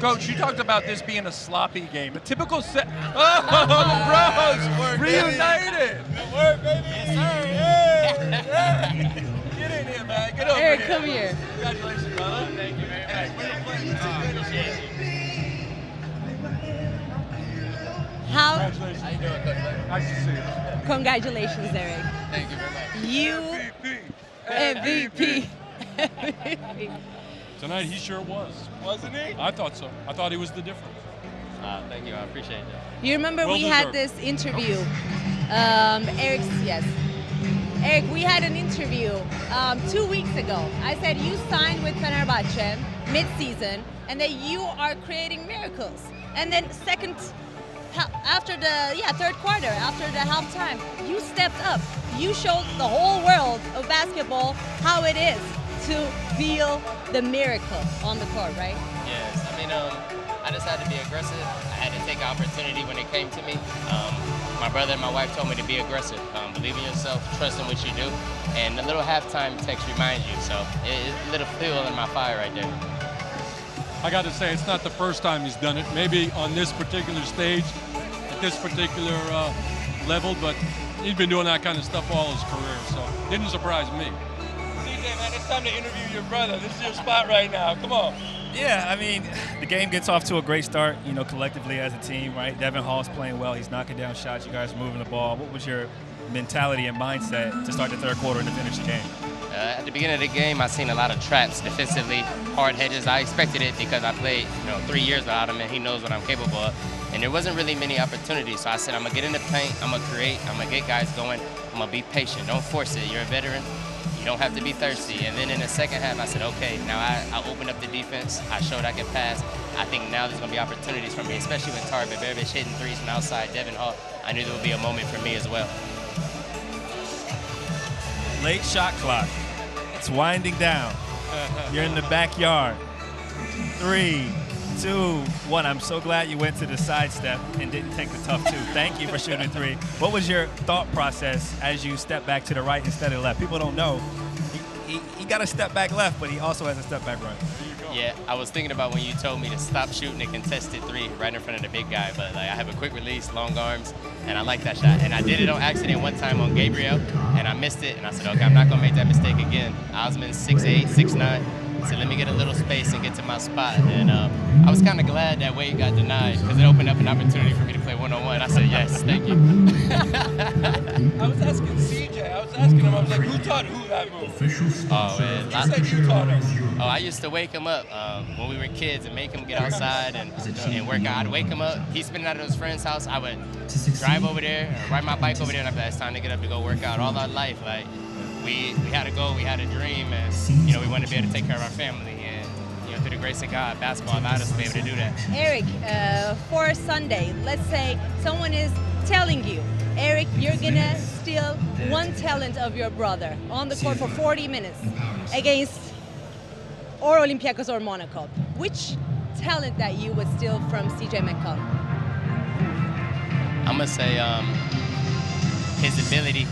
Coach, you talked about this being a sloppy game, a typical set. Oh, the bros reunited. Good work, baby. Yes, sir. Yeah. Get in here, man. Get over Eric, here. come here. Congratulations, brother. Thank you very much. Hey, way to play. Appreciate you. How? Congratulations. How you doing, Coach? Nice to see you. Congratulations, Eric. Thank you very much. You MVP. MVP. Tonight he sure was. Wasn't he? I thought so. I thought he was the difference. Thank you. I appreciate that. You remember Well we had deserved. this interview. Yes. Eric, we had an interview 2 weeks ago. I said you signed with Fenerbahçe mid-season and that you are creating miracles. And then after the third quarter, after the halftime, you stepped up. You showed the whole world of basketball how it is to feel the miracle on the court, right? Yes. I mean, I just had to be aggressive. I had to take an opportunity when it came to me. My brother and my wife told me to be aggressive. Believe in yourself, trust in what you do, and the little halftime text reminds you. So it's a little fuel in my fire right there. I got to say, it's not the first time he's done it. Maybe on this particular stage, at this particular level, but he's been doing that kind of stuff all his career, so it didn't surprise me. CJ, man, it's time to interview your brother. This is your spot right now. Come on. Yeah, I mean, the game gets off to a great start, you know, collectively as a team, right? Devon Hall's playing well. He's knocking down shots. You guys are moving the ball. What was your mentality and mindset to start the third quarter and to finish the game? At the beginning of the game, I seen a lot of traps defensively, hard hedges. I expected it because I played, 3 years without him, and he knows what I'm capable of. And there wasn't really many opportunities, so I said, I'm gonna get in the paint, I'm gonna create, I'm gonna get guys going, I'm gonna be patient. Don't force it. You're a veteran. You don't have to be thirsty. And then in the second half, I said, okay, now I opened up the defense. I showed I could pass. I think now there's gonna be opportunities for me, especially with Fenerbahçe hitting threes from outside, Devon Hall. I knew there would be a moment for me as well. Late shot clock. It's winding down. You're in the backyard. 3, 2, 1. I'm so glad you went to the sidestep and didn't take the tough two. Thank you for shooting 3. What was your thought process as you step back to the right instead of the left? People don't know. He got a step back left, but he also has a step back right. Yeah, I was thinking about when you told me to stop shooting a contested 3 right in front of the big guy, but I have a quick release, long arms, and I like that shot. And I did it on accident one time on Gabriel, and I missed it, and I said, okay, I'm not gonna make that mistake again. Osman's 6'8", 6'9", so let me get a little space and get to my spot. And I was kind of glad that Wade got denied because it opened up an opportunity for me to play one-on-one. I said, yes, thank you. I was asking CJ, I was asking him, I was like, who taught who that move? Oh, man. You said you taught him. Oh, I used to wake him up when we were kids and make him get outside and work out. I'd wake him up. He's spending out at his friend's house. I would drive over there, or ride my bike over there, and I'd be like, it's time to get up to go work out. All our life, we had a goal, we had a dream, and we wanted to be able to take care of our family. And through the grace of God, basketball allowed us to be able to do that. Eric, for Sunday, let's say someone is telling you, Eric, you're gonna steal one talent of your brother on the court for 40 minutes against Olympiacos or Monaco. Which talent that you would steal from CJ McCollum? I'm gonna say his ability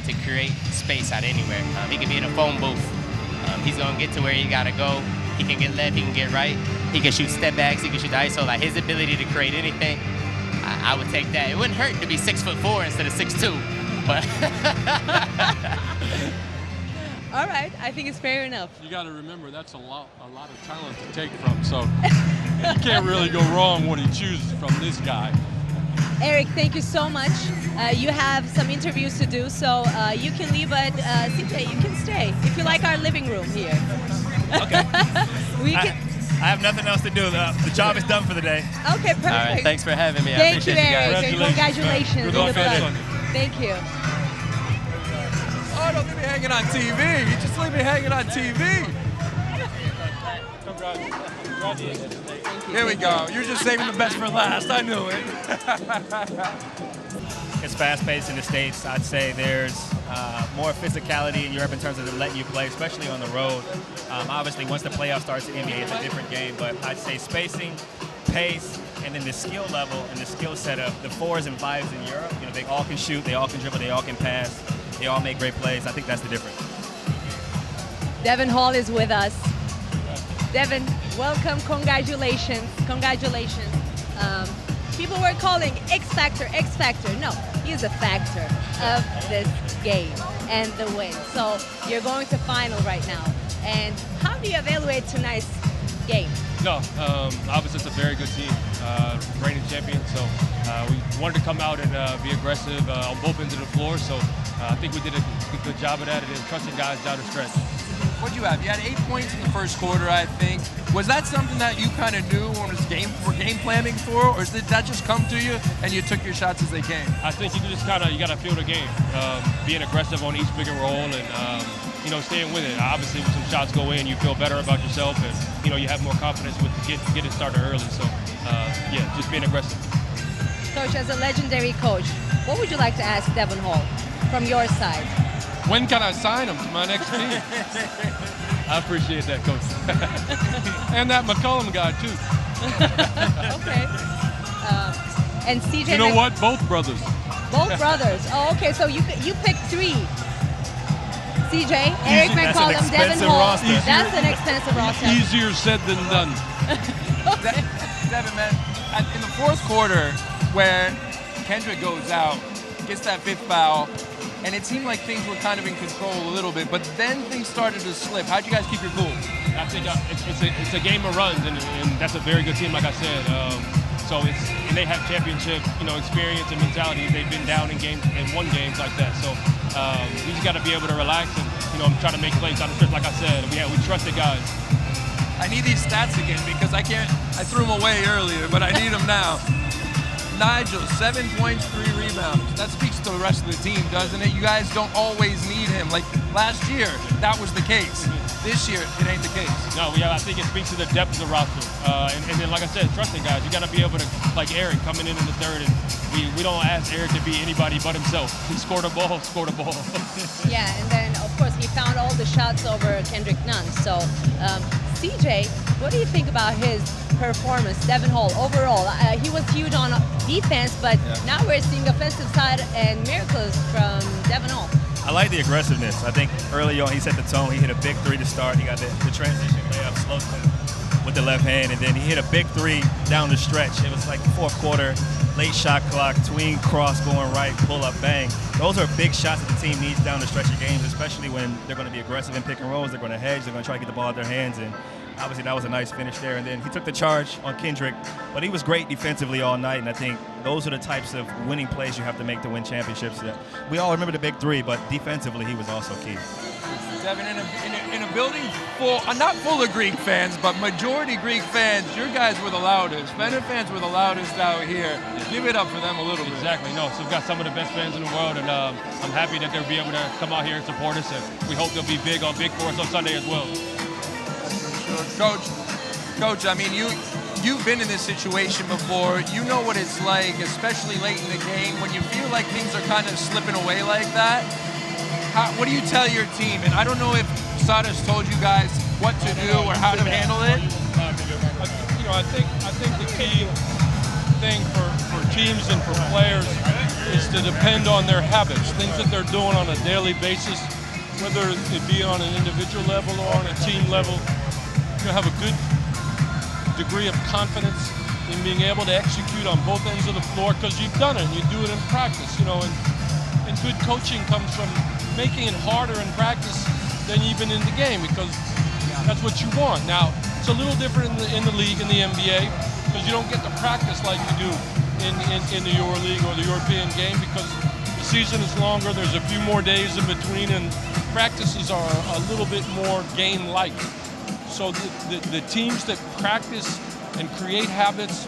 to create space out anywhere. He can be in a phone booth. He's gonna get to where he gotta go. He can get left, he can get right. He can shoot step backs, he can shoot the ISO. His ability to create anything, I would take that. It wouldn't hurt to be 6'4" instead of 6'2", but. All right, I think it's fair enough. You got to remember, that's a lot of talent to take from, so you can't really go wrong when he chooses from this guy. Eric, thank you so much. You have some interviews to do, so you can leave, but CJ, you can stay if you like our living room here. Okay. I have nothing else to do. The job is done for the day. Okay, perfect. All right, thanks for having me. Thank I appreciate you, you Eric, guys. and congratulations. Good luck. Thank you. Oh, don't leave me hanging on TV. You just leave me hanging on TV. Congratulations. Here we go. You're just saving the best for last. I knew it. It's fast-paced in the States. I'd say there's more physicality in Europe in terms of them letting you play, especially on the road. Obviously, once the playoff starts in the NBA, it's a different game. But I'd say spacing, pace, and then the skill level and the skill setup, the 4s and 5s in Europe, they all can shoot, they all can dribble, they all can pass, they all make great plays. I think that's the difference. Devon Hall is with us. Devin, welcome, congratulations, congratulations. People were calling X Factor, X Factor. No, he's a factor of this game and the win. So you're going to final right now. And how do you evaluate tonight's game? No, obviously it's a very good team, reigning champion. So we wanted to come out and be aggressive on both ends of the floor. So I think we did a good job of that and then trusting guys down the stretch. What'd you have? You had 8 points in the first quarter, I think. Was that something that you kind of knew or were game planning for, or did that just come to you and you took your shots as they came? I think you just got to feel the game, being aggressive on each pick and roll, and staying with it. Obviously, when some shots go in, you feel better about yourself, and you have more confidence with getting started early. So, just being aggressive. Coach, as a legendary coach, what would you like to ask Devon Hall from your side? When can I sign him to my next team? I appreciate that, Coach. And that McCollum guy, too. Okay. And CJ. You know what? Both brothers. Both brothers. Oh, okay. So you picked 3. CJ, Eric McCollum, Devon Hall. That's an expensive roster. Easier said than done. Okay. Devin, man, in the fourth quarter, where Kendrick goes out, gets that 5th foul, and it seemed like things were kind of in control a little bit, but then things started to slip. How'd you guys keep your cool? I think it's a game of runs, and that's a very good team, like I said. And they have championship, experience and mentality. They've been down in won games like that. So we just got to be able to relax and try to make plays out of stretch. Like I said, we trust the guys. I need these stats again because I threw them away earlier, but I need them now. Nigel, 7 points, 3 rebounds. That speaks to the rest of the team, doesn't it? You guys don't always need him. Like last year, that was the case. This year, it ain't the case. No, I think it speaks to the depth of the roster. And then, like I said, trusting guys. You got to be able to, like Eric, coming in the third, and we don't ask Eric to be anybody but himself. He scored a ball. Yeah, and then, of course, he found all the shots over Kendrick Nunn. So, CJ, what do you think about his performance, Devon Hall, overall? He was huge on defense, but now we're seeing offensive side and miracles from Devon Hall. I like the aggressiveness. I think early on he set the tone. He hit a big 3 to start. He got the transition layup, slow spin with the left hand, and then he hit a big 3 down the stretch. It was like the fourth quarter, late shot clock, tween cross going right, pull up, bang. Those are big shots that the team needs down the stretch of games, especially when they're going to be aggressive in pick and rolls. They're going to hedge. They're going to try to get the ball out of their hands, and obviously that was a nice finish there. And then he took the charge on Kendrick, but he was great defensively all night, and I think those are the types of winning plays you have to make to win championships. We all remember the big 3, but defensively he was also key. Devin, in a building full, not full of Greek fans, but majority Greek fans, your guys were the loudest. Fener fans were the loudest out here. Give it up for them a little bit. Exactly. No, so we've got some of the best fans in the world, and I'm happy that they'll be able to come out here and support us, and we hope they'll be big for us on Sunday as well. Coach, I mean, you've been in this situation before. You know what it's like, especially late in the game, when you feel like things are kind of slipping away like that. What do you tell your team? And I don't know if Sada's told you guys what to do or how to handle it. I think the key thing for teams and for players is to depend on their habits, things that they're doing on a daily basis, whether it be on an individual level or on a team level. You have a good degree of confidence in being able to execute on both ends of the floor because you've done it and you do it in practice, and good coaching comes from making it harder in practice than even in the game because that's what you want. Now, it's a little different in the league, in the NBA, because you don't get to practice like you do in the EuroLeague or the European game because the season is longer, there's a few more days in between, and practices are a little bit more game-like. So the teams that practice and create habits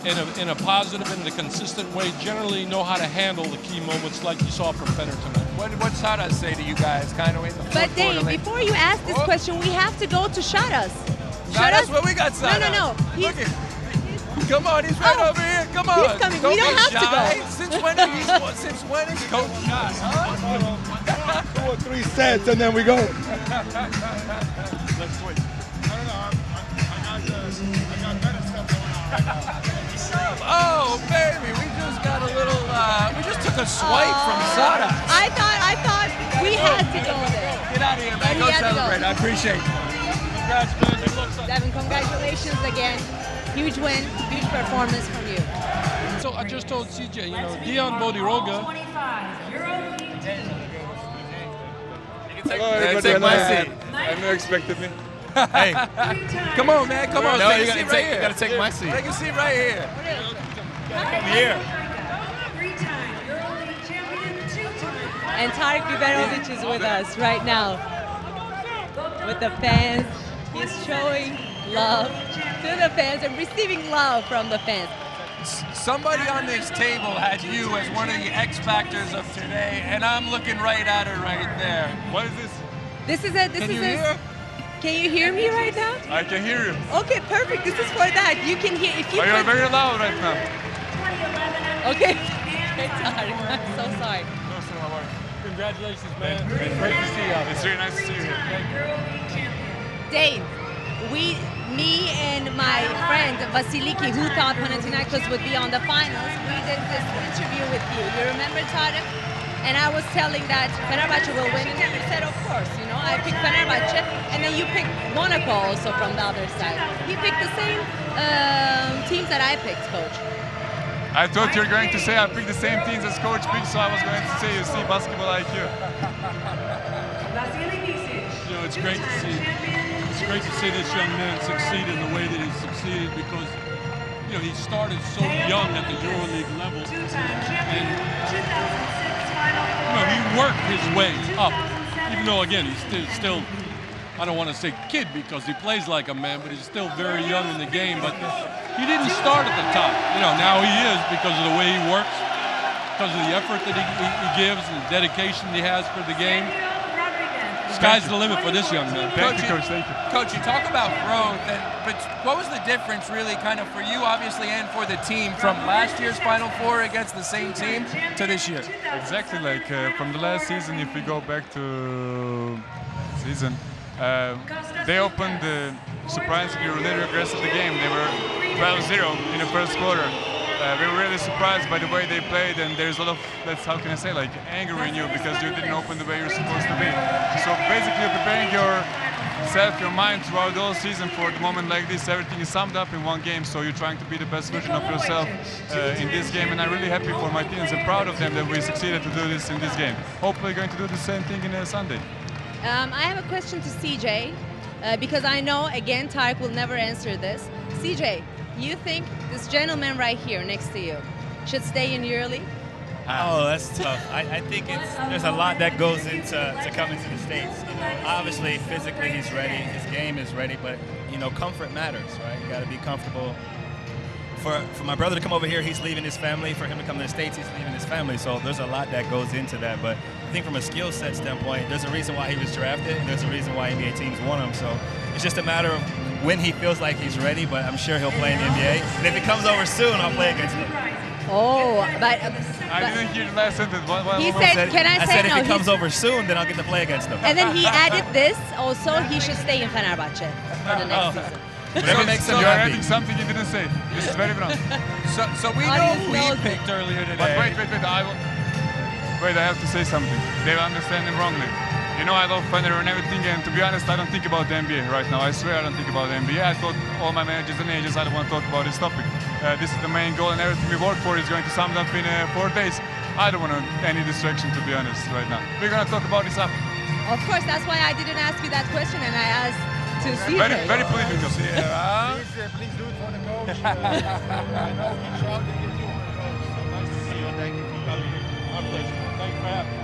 in a positive and a consistent way generally know how to handle the key moments like you saw from Fener tonight. What's Sada say to you guys? Kind of in the But Dave, before you ask this question, we have to go to Shadas. Shadas, where we got Sada? No. Come on, he's right over here. Come on. He's coming. We don't have to go. Since when is Coach Shot? Huh? 2 or 3 sets and then we go. Let's switch. I don't know. I got better stuff going on right now. Oh, baby, we just got a little, we just took a swipe from Sada. I thought we had to go there. Get out of here, man. Go celebrate. I appreciate it. Congrats, man. Good luck, son. Devin, congratulations again. Huge win, huge performance from you. So I just told CJ, you know, Dion Bodiroga. Hello, everybody. take my seat. I know expected me. Hey, Come on, man. Come on. no, take you a gotta seat take, right you here. gotta take my seat. Take a seat right here. Come here. And Tarek Biberovic is with us right now. With the fans. He's showing love to the fans and receiving love from the fans. Somebody on this table had you as one of the X factors of today, and I'm looking right at her right there. What is this? This is a, Can you hear? Can you hear me right now? I can hear you. Okay, perfect. This is for that. You can hear, if you But you're put- very loud right now. Okay. Okay, Tarek, I'm so sorry. No, sir, how are you? Congratulations, man. Great to see you. It's really nice to see you here. Dane, me and my friend Vasiliki, who thought Panathinaikos would be on the finals, we did this interview with you. You remember, Tarek? And I was telling that Fenerbahçe will win, and you said, of course, you know, I picked Fenerbahçe, and then you picked Monaco also from the other side. He picked the same teams that I picked, Coach. I thought you were going to say I picked the same teams as Coach picked, so I was going to say you see basketball IQ. You know, it's great to see. It's great to see this young man succeed in the way that he succeeded because, you know, he started so young at the EuroLeague level, and you know, he worked his way up. Even though, again, he's still I don't want to say kid because he plays like a man, but he's still very young in the game. But he didn't start at the top. You know, now he is because of the way he works, because of the effort that he gives and the dedication he has for the game. Sky's the limit for this young man. Thank you, Coach. Thank you. Coach, you talk about growth, but what was the difference really kind of for you, obviously, and for the team from last year's Final Four against the same team to this year? Exactly, like from the last season, if we go back to season, they opened surprisingly a little aggressive the game. They were 12-0 in the first quarter. We were really surprised by the way they played, and there's a lot of, how can I say, like anger in you because you didn't open the way you're supposed to be. So basically you're preparing yourself, your mind throughout the whole season for the moment like this. Everything is summed up in one game, so you're trying to be the best version of yourself in this game, and I'm really happy for my teams and proud of them that we succeeded to do this in this game. Hopefully going to do the same thing in Sunday. I have a question to CJ, because I know, again, Tarek will never answer this. CJ, you think this gentleman right here next to you should stay in EuroLeague? Oh, that's tough. I think there's a lot that goes into coming to the States. You know, obviously, physically he's ready, his game is ready, but you know, comfort matters, right? You got to be comfortable. For my brother to come over here, he's leaving his family. For him to come to the States, he's leaving his family. So there's a lot that goes into that. But I think from a skill set standpoint, there's a reason why he was drafted, and there's a reason why NBA teams want him. So it's just a matter of when he feels like he's ready, but I'm sure he'll play in the NBA. And if he comes over soon, I'll play against him. Oh, but I didn't hear the last sentence. he said, can I say said no? if he comes over soon, then I'll get to play against him. And then he added this, also, he should stay in Fenerbahçe for the next season. Whatever makes him You're happy. adding something you didn't say. This is very wrong. So we know Audience who he knows it. picked earlier today. But wait, I have to say something. They understand him wrongly. You know, I love Fener and everything, and to be honest, I don't think about the NBA right now. I swear I don't think about the NBA. I thought all my managers and agents, I don't want to talk about this topic. This is the main goal, and everything we work for is going to sum up in 4 days. I don't want any distraction, to be honest, right now. We're going to talk about this up. Of course, that's why I didn't ask you that question, and I asked to CJ. Very, very political. Please do it for the coach. I know he shot to give you Nice to see you. Thank you for coming. My pleasure. Thank you for having me.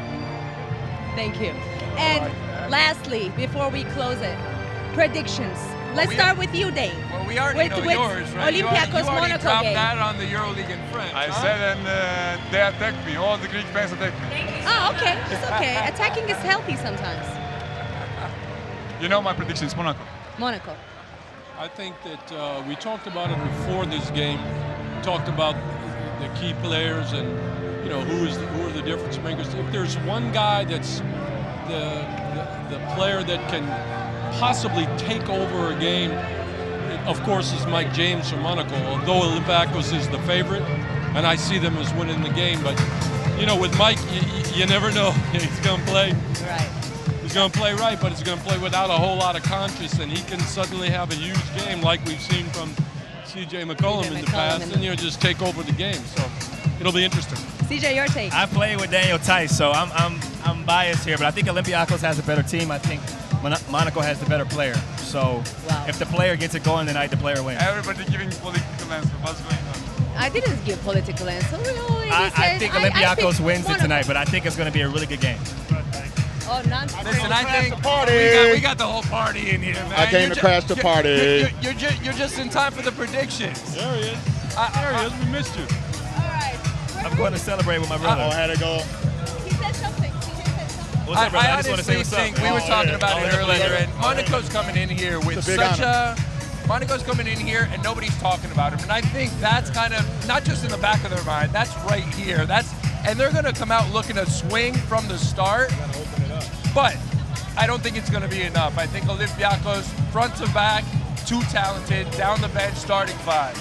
Thank you. And lastly, before we close it, predictions. Let's start with you, Dane. Well, we already know yours, right? Olympiacos you already Monaco dropped game. that on the EuroLeague in French. I huh? said, and they attacked me. All the Greek fans attacked me. Oh, okay. It's okay. Attacking is healthy sometimes. You know my prediction is Monaco. Monaco. I think that we talked about it before this game. We talked about the key players and you know who are the difference makers. If there's one guy that's the player that can possibly take over a game, it, of course, is Mike James from Monaco. Although Olympiacos is the favorite, and I see them as winning the game, but you know with Mike, you never know he's gonna play. Right. He's going to play right, but he's going to play without a whole lot of conscience, and he can suddenly have a huge game like we've seen from CJ McCollum in the past, and just take over the game. So it'll be interesting. CJ, your take? I played with Daniel Tice, so I'm biased here, but I think Olympiacos has a better team. I think Monaco has the better player. So if the player gets it going tonight, the player wins. Everybody giving political answer. What's going on? I didn't give political answer. I think Olympiacos wins it tonight, but I think it's going to be a really good game. Oh, nonsense. Listen, I think we got the whole party in here, man. I came to crash the party. You're just in time for the predictions. There he is. There he is. We missed you. All right. I'm going to celebrate with my brother. Oh, had to go. He said something. CJ said something. What's up, brother? I just want to say honestly what's up. think we were talking about it earlier, and Oh, Monaco's coming in here with It's a big such a. Monaco's coming in here and nobody's talking about him, and I think that's kind of not just in the back of their mind. That's right here. And they're going to come out looking to swing from the start. But I don't think it's going to be enough. I think Olympiacos, front to back, too talented, down the bench, starting five.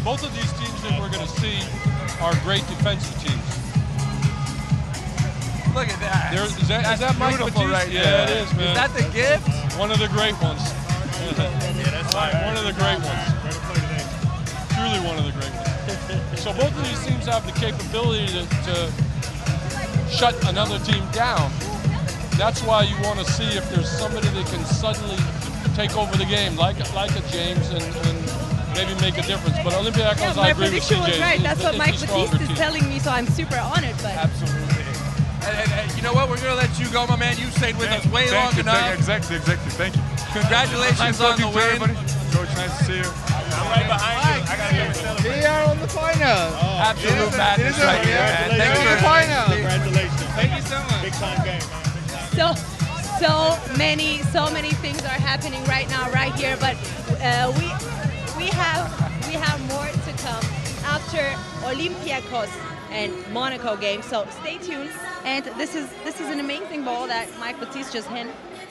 Both of these teams that we're going to see are great defensive teams. Look at that. Is that Mike beautiful Batiste? right Yeah, there. it is, man. Is that the gift? One of the great ones. One of the great ones. Truly one of the great ones. So both of these teams have the capability to shut another team down. That's why you want to see if there's somebody that can suddenly take over the game, like a James, and maybe make a difference. But Olympiacos, I agree with CJ. My prediction was right. That's what Mike Batiste is team. telling me, so I'm super honored. But Absolutely. And you know what? We're going to let you go, my man. You stayed with us way long enough. Exactly. Thank you. Congratulations Nice on the talking to win. everybody. Coach, nice to see you. I'm right behind you. I got to go celebrate. We are on the final. Absolute madness right here, man. Thank you. Congratulations. Thank you so much. Big time game, man. so many things are happening right now, right here. But we have more to come after Olympiacos and Monaco game. So stay tuned. And this is an amazing ball that Mike Batiste just hit.